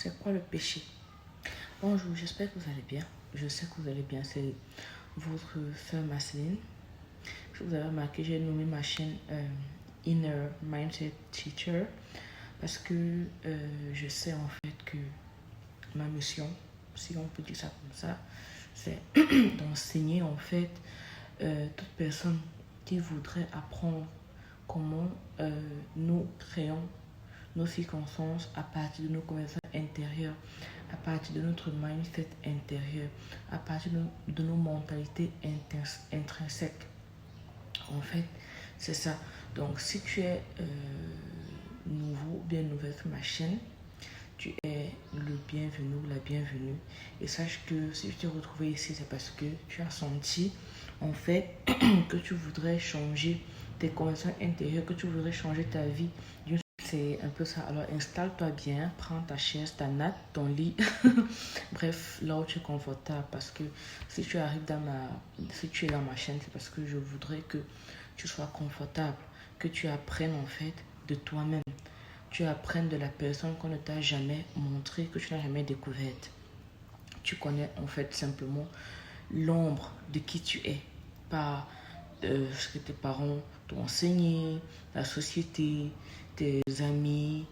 c'est quoi le péché? Bonjour, j'espère que vous allez bien. Je sais que vous allez bien. C'est votre sœur Marceline. Je vous avais remarqué, j'ai nommé ma chaîne Inner Mindset Teacher parce que je sais en fait que ma mission, si on peut dire ça comme ça, c'est d'enseigner en fait toute personne qui voudrait apprendre comment nous créons nos circonstances à partir de nos connaissances intérieures, à partir de notre mindset intérieur, à partir de nos mentalités intrinsèques. En fait, c'est ça. Donc, si tu es nouveau, bien nouvelle sur ma chaîne, tu es le bienvenu ou la bienvenue. Et sache que si je t'ai retrouvé ici, c'est parce que tu as senti, en fait, que tu voudrais changer tes connaissances intérieures, que tu voudrais changer ta vie d'une. C'est un peu ça. Alors installe-toi bien, prends ta chaise, ta natte, ton lit. Bref, là où tu es confortable. Parce que si tu arrives si tu es dans ma chaîne, c'est parce que je voudrais que tu sois confortable, que tu apprennes en fait de toi-même. Tu apprennes de la personne qu'on ne t'a jamais montrée, que tu n'as jamais découverte. Tu connais en fait simplement l'ombre de qui tu es, par ce que tes parents t'ont enseigné, la société, tes amis,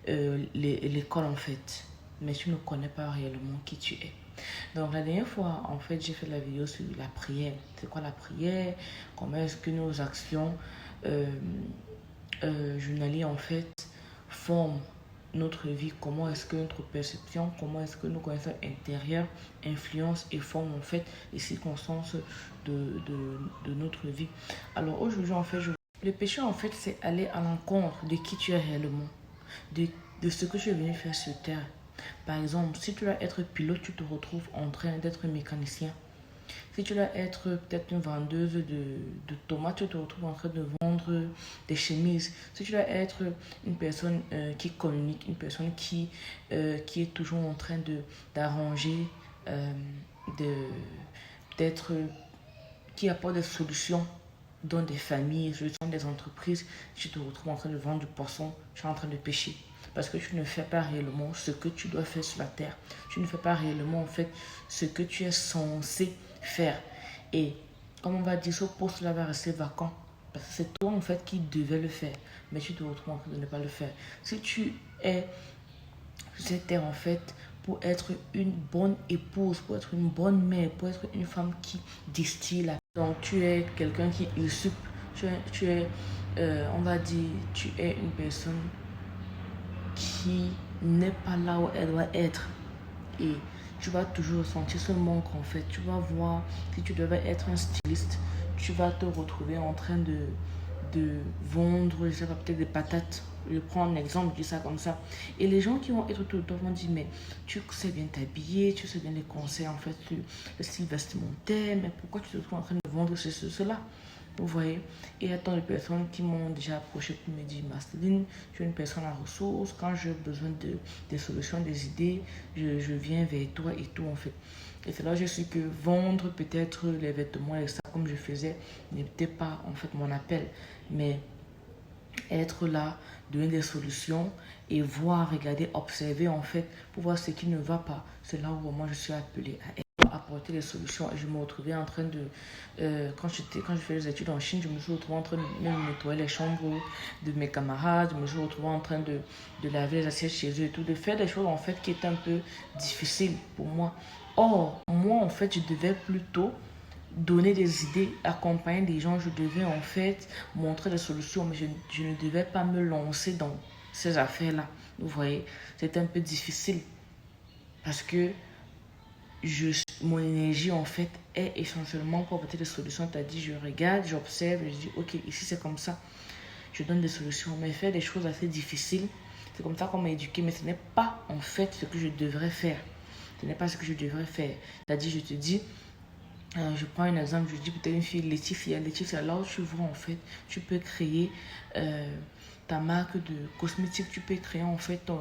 l'école en fait. Mais tu ne connais pas réellement qui tu es. Donc la dernière fois, en fait, j'ai fait la vidéo sur la prière. C'est quoi la prière? Comment est-ce que nos actions journalières en fait forment notre vie, comment est-ce que notre perception, comment est-ce que nos connaissances intérieures influencent et forment en fait les circonstances de notre vie. Alors aujourd'hui en fait, le péché en fait c'est aller à l'encontre de qui tu es réellement, de ce que tu es venu faire sur terre. Par exemple, si tu dois être pilote, tu te retrouves en train d'être mécanicien. Si tu dois être peut-être une vendeuse de tomates, tu te retrouves en train de vendre des chemises. Si tu dois être une personne qui communique, une personne qui est toujours en train d'arranger, d'être, qui apporte des solutions dans des familles, dans des entreprises, tu te retrouves en train de vendre du poisson, tu es en train de pêcher. Parce que tu ne fais pas réellement ce que tu dois faire sur la terre. Tu ne fais pas réellement en fait ce que tu es censé faire. Et comme on va dire, ce poste-là va rester vacant. Parce que c'est toi en fait qui devais le faire. Mais tu te retrouves en train de ne pas le faire. Si tu es sur cette terre en fait pour être une bonne épouse, pour être une bonne mère, pour être une femme qui distille la. Donc tu es quelqu'un qui usurpe, on va dire, tu es une personne qui n'est pas là où elle doit être. Et tu vas toujours sentir ce manque en fait. Tu vas voir, si tu devais être un styliste, tu vas te retrouver en train de vendre, je sais pas, peut-être des patates. Je prends un exemple, je dis ça comme ça. Et les gens qui vont être autour de toi vont dire, mais tu sais bien t'habiller, tu sais bien les conseils en fait, le style vestimentaire, mais pourquoi tu te trouves en train de vendre cela? Vous voyez, et il y a tant de personnes qui m'ont déjà approché pour me dire, Marceline, je suis une personne à ressources, quand j'ai besoin des solutions, des idées, je viens vers toi et tout en fait. Et c'est là que je suis que vendre peut-être les vêtements et ça comme je faisais n'était pas en fait mon appel, mais être là, donner des solutions et voir, regarder, observer en fait pour voir ce qui ne va pas. C'est là où moi je suis appelée à apporter des solutions. Et je me retrouvais en train quand je faisais des études en Chine, je me suis retrouvée en train de même nettoyer les chambres de mes camarades, je me suis retrouvée en train de laver les assiettes chez eux et tout, de faire des choses en fait qui étaient un peu difficiles pour moi. Or, moi en fait, je devais plutôt donner des idées, accompagner des gens, je devais en fait montrer des solutions, mais je ne devais pas me lancer dans ces affaires-là. Vous voyez, c'était un peu difficile parce que mon énergie en fait est essentiellement pour apporter des solutions. C'est-à-dire, je regarde, j'observe, je dis ok, ici c'est comme ça, je donne des solutions, mais faire des choses assez difficiles, c'est comme ça qu'on m'a éduqué, mais ce n'est pas en fait ce que je devrais faire. Ce n'est pas ce que je devrais faire. C'est-à-dire, je te dis, je prends un exemple, je dis peut-être une fille Laetitia, là où tu vois en fait, tu peux créer ta marque de cosmétiques, tu peux créer en fait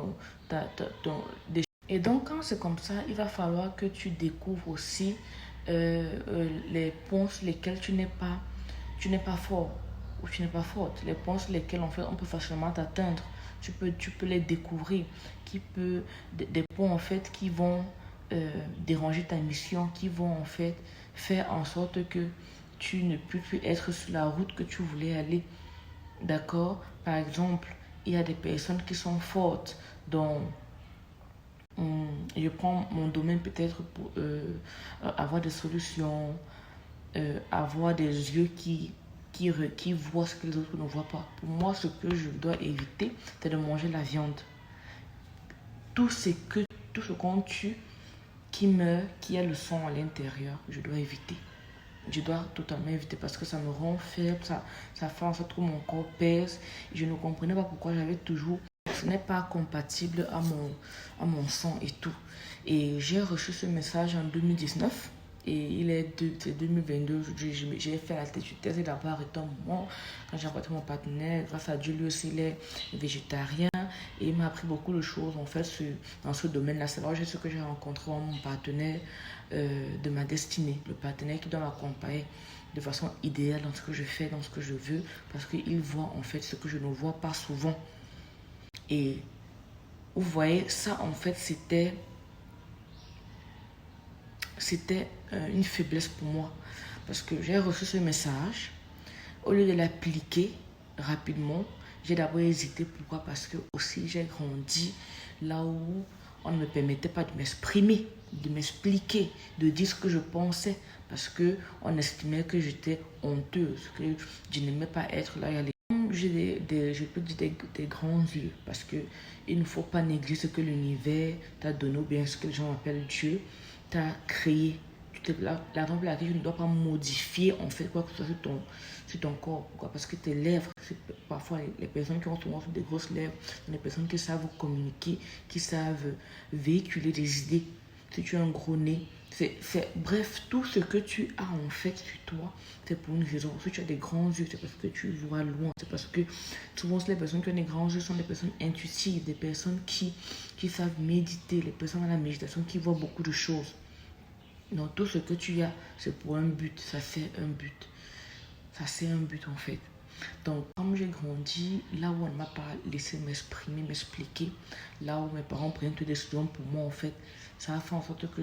des. Et donc quand c'est comme ça, il va falloir que tu découvres aussi les points sur lesquels tu n'es pas fort ou tu n'es pas forte, les points sur lesquels en fait on peut facilement t'atteindre. tu peux les découvrir, des points en fait qui vont déranger ta mission, qui vont en fait faire en sorte que tu ne puisses plus être sur la route que tu voulais aller. D'accord? Par exemple, il y a des personnes qui sont fortes dans... je prends mon domaine peut-être pour avoir des solutions, avoir des yeux qui voient ce que les autres ne voient pas. Pour moi, ce que je dois éviter, c'est de manger la viande. Tout ce qu'on tue, qui meurt, qui a le sang à l'intérieur, je dois éviter. Je dois totalement éviter parce que ça me rend faible, ça fait en sorte que mon corps pèse. Je ne comprenais pas pourquoi j'avais toujours... Ce n'est pas compatible à mon sang et tout. Et j'ai reçu ce message en 2019 et il est 2022. J'ai fait la tête du test et d'abord arrêté un moment quand j'ai rencontré mon partenaire. Grâce à Dieu, lui aussi, il est végétarien et il m'a appris beaucoup de choses en fait dans ce domaine-là. C'est vrai, ce que j'ai rencontré mon partenaire de ma destinée, le partenaire qui doit m'accompagner de façon idéale dans ce que je fais, dans ce que je veux, parce qu'il voit en fait ce que je ne vois pas souvent. Et vous voyez, ça en fait c'était une faiblesse pour moi. Parce que j'ai reçu ce message, au lieu de l'appliquer rapidement, j'ai d'abord hésité. Pourquoi? Parce que aussi j'ai grandi là où on ne me permettait pas de m'exprimer, de m'expliquer, de dire ce que je pensais. Parce qu'on estimait que j'étais honteuse, que je n'aimais pas être là. Je peux dire des grands yeux parce que il ne faut pas négliger ce que l'univers t'a donné ou bien ce que les gens appellent Dieu t'a créé. La raison pour laquelle tu ne dois pas modifier en fait quoi que ce soit sur ton corps. Pourquoi? Parce que tes lèvres, parfois les personnes qui ont souvent des grosses lèvres, sont des personnes qui savent communiquer, qui savent véhiculer des idées. Si tu as un gros nez, bref, tout ce que tu as en fait sur toi, c'est pour une raison. Si tu as des grands yeux, c'est parce que tu vois loin. C'est parce que souvent, les personnes qui ont des grands yeux sont des personnes intuitives, des personnes qui savent méditer, les personnes dans la méditation qui voient beaucoup de choses. Donc, tout ce que tu as, c'est pour un but. Ça, c'est un but. Ça, c'est un but en fait. Donc, comme j'ai grandi, là où on ne m'a pas laissé m'exprimer, m'expliquer, là où mes parents prennent toutes les décisions pour moi, en fait, ça a fait en sorte que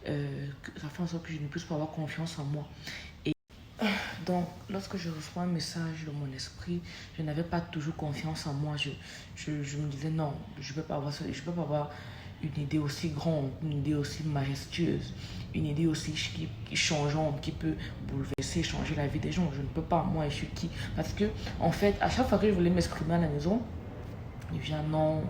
ça fait en sorte que je ne puisse pas avoir confiance en moi. Et donc, lorsque je reçois un message de mon esprit, je n'avais pas toujours confiance en moi. Je me disais non, je ne peux pas avoir ça, je peux pas avoir une idée aussi grande, une idée aussi majestueuse, une idée aussi qui changeante, qui peut bouleverser, changer la vie des gens. Je ne peux pas, moi, je suis qui? Parce que, en fait, à chaque fois que je voulais m'exprimer à la maison, il vient non,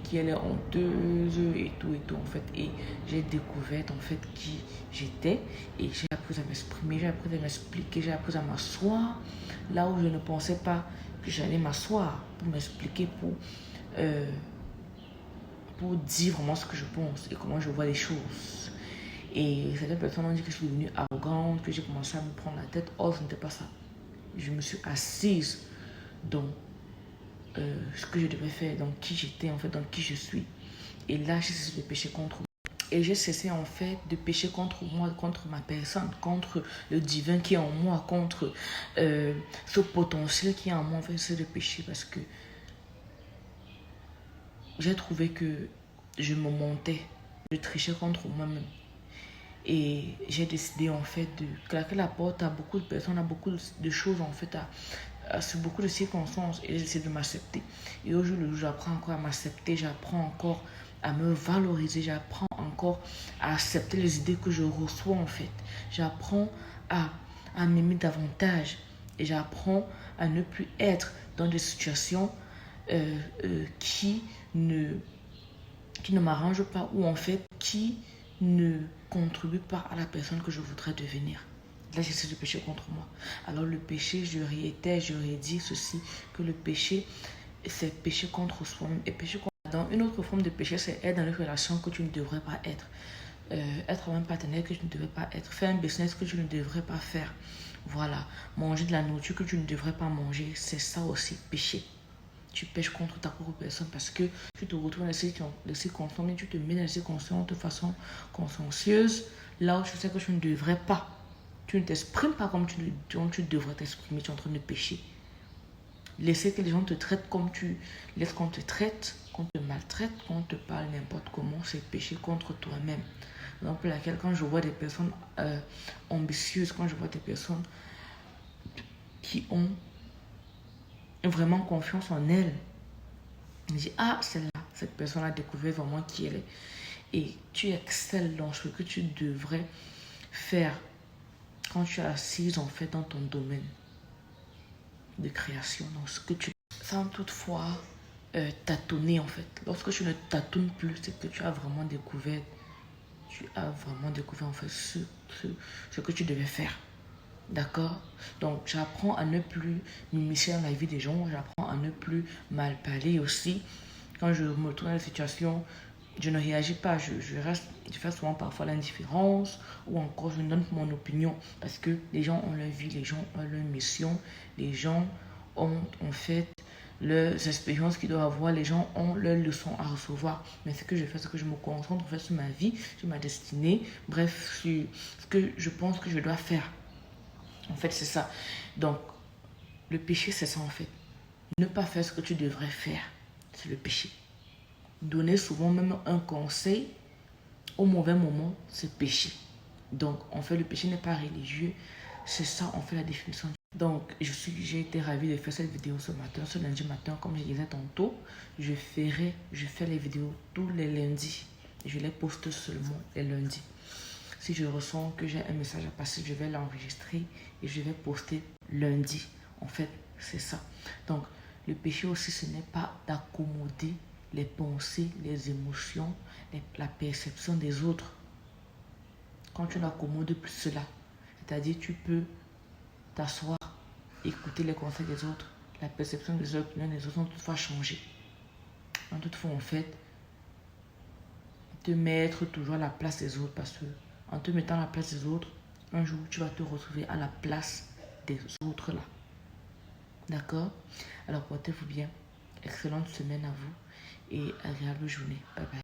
qu'elle est honteuse et tout, en fait. Et j'ai découvert, en fait, qui j'étais et j'ai appris à m'exprimer, j'ai appris à m'expliquer, j'ai appris à m'asseoir là où je ne pensais pas que j'allais m'asseoir pour m'expliquer, pour dire vraiment ce que je pense et comment je vois les choses. Et certaines personnes ont dit que je suis devenue arrogante, que j'ai commencé à me prendre la tête. Or, ce n'était pas ça. Je me suis assise dans ce que je devais faire, dans qui j'étais, en fait, dans qui je suis. Et là, j'ai cessé de pécher contre moi. Et j'ai cessé, en fait, de pécher contre moi, contre ma personne, contre le divin qui est en moi, contre ce potentiel qui est en moi. En fait, c'est de pécher parce que j'ai trouvé que je me montais, je trichais contre moi-même. Et j'ai décidé en fait de claquer la porte à beaucoup de personnes, à beaucoup de choses en fait, sur beaucoup de circonstances. Et j'ai décidé de m'accepter. Et aujourd'hui, j'apprends encore à m'accepter, j'apprends encore à me valoriser, j'apprends encore à accepter les idées que je reçois en fait. J'apprends à m'aimer davantage et j'apprends à ne plus être dans des situations qui ne m'arrangent pas ou en fait qui ne contribuent pas à la personne que je voudrais devenir. Là, j'essaie de pécher contre moi. Alors le péché, j'aurais dit ceci, que le péché, c'est pécher contre soi-même. Et pécher contre... Dans une autre forme de péché, c'est être dans une relation que tu ne devrais pas être. Être avec un partenaire que tu ne devrais pas être. Faire un business que tu ne devrais pas faire. Voilà. Manger de la nourriture que tu ne devrais pas manger. C'est ça aussi, péché. Tu pêches contre ta propre personne parce que tu te retrouves dans les circonstances et tu te mets dans les circonstances de façon consciencieuse, là où tu sais que tu ne devrais pas. Tu ne t'exprimes pas comme tu devrais t'exprimer, tu es en train de pécher. laisser que les gens te traitent comme tu laisses qu'on te traite, qu'on te maltraite, qu'on te parle n'importe comment, c'est pécher contre toi-même. Donc pour laquelle quand je vois des personnes ambitieuses, quand je vois des personnes qui ont vraiment confiance en elles, je dis, ah, celle-là, cette personne a découvert vraiment qui elle est. Et tu excelles dans ce que tu devrais faire quand tu es assise en fait dans ton domaine de création, dans ce que tu... Sans toutefois tâtonner en fait. Lorsque tu ne tâtonnes plus, c'est que tu as vraiment découvert en fait ce que tu devais faire. D'accord? Donc j'apprends à ne plus m'immiscer dans la vie des gens, j'apprends à ne plus mal parler aussi. Quand je me retrouve dans une situation, je ne réagis pas, je fais souvent parfois l'indifférence ou encore je donne mon opinion parce que les gens ont leur vie, les gens ont leur mission, les gens ont en fait leurs expériences qu'ils doivent avoir, les gens ont leurs leçons à recevoir. Mais ce que je fais, c'est que je me concentre en fait sur ma vie, sur ma destinée, bref, sur ce que je pense que je dois faire. En fait, c'est ça. Donc, le péché, c'est ça en fait. Ne pas faire ce que tu devrais faire, c'est le péché. Donner souvent même un conseil au mauvais moment, c'est péché. Donc, en fait, le péché n'est pas religieux. C'est ça, en fait, la définition. Donc, j'ai été ravie de faire cette vidéo ce matin, ce lundi matin. Comme je disais tantôt, je fais les vidéos tous les lundis. Je les poste seulement les lundis. Si je ressens que j'ai un message à passer, je vais l'enregistrer et je vais poster lundi. En fait, c'est ça. Donc, le péché aussi, ce n'est pas d'accommoder les pensées, les émotions, la perception des autres. Quand tu n'accommodes plus cela, c'est-à-dire tu peux t'asseoir, écouter les conseils des autres, la perception des opinions des autres ont toutefois changé. En toutefois, en fait, te mettre toujours à la place des autres parce que en te mettant à la place des autres, un jour, tu vas te retrouver à la place des autres là. D'accord? Alors, portez-vous bien. Excellente semaine à vous et agréable journée. Bye bye.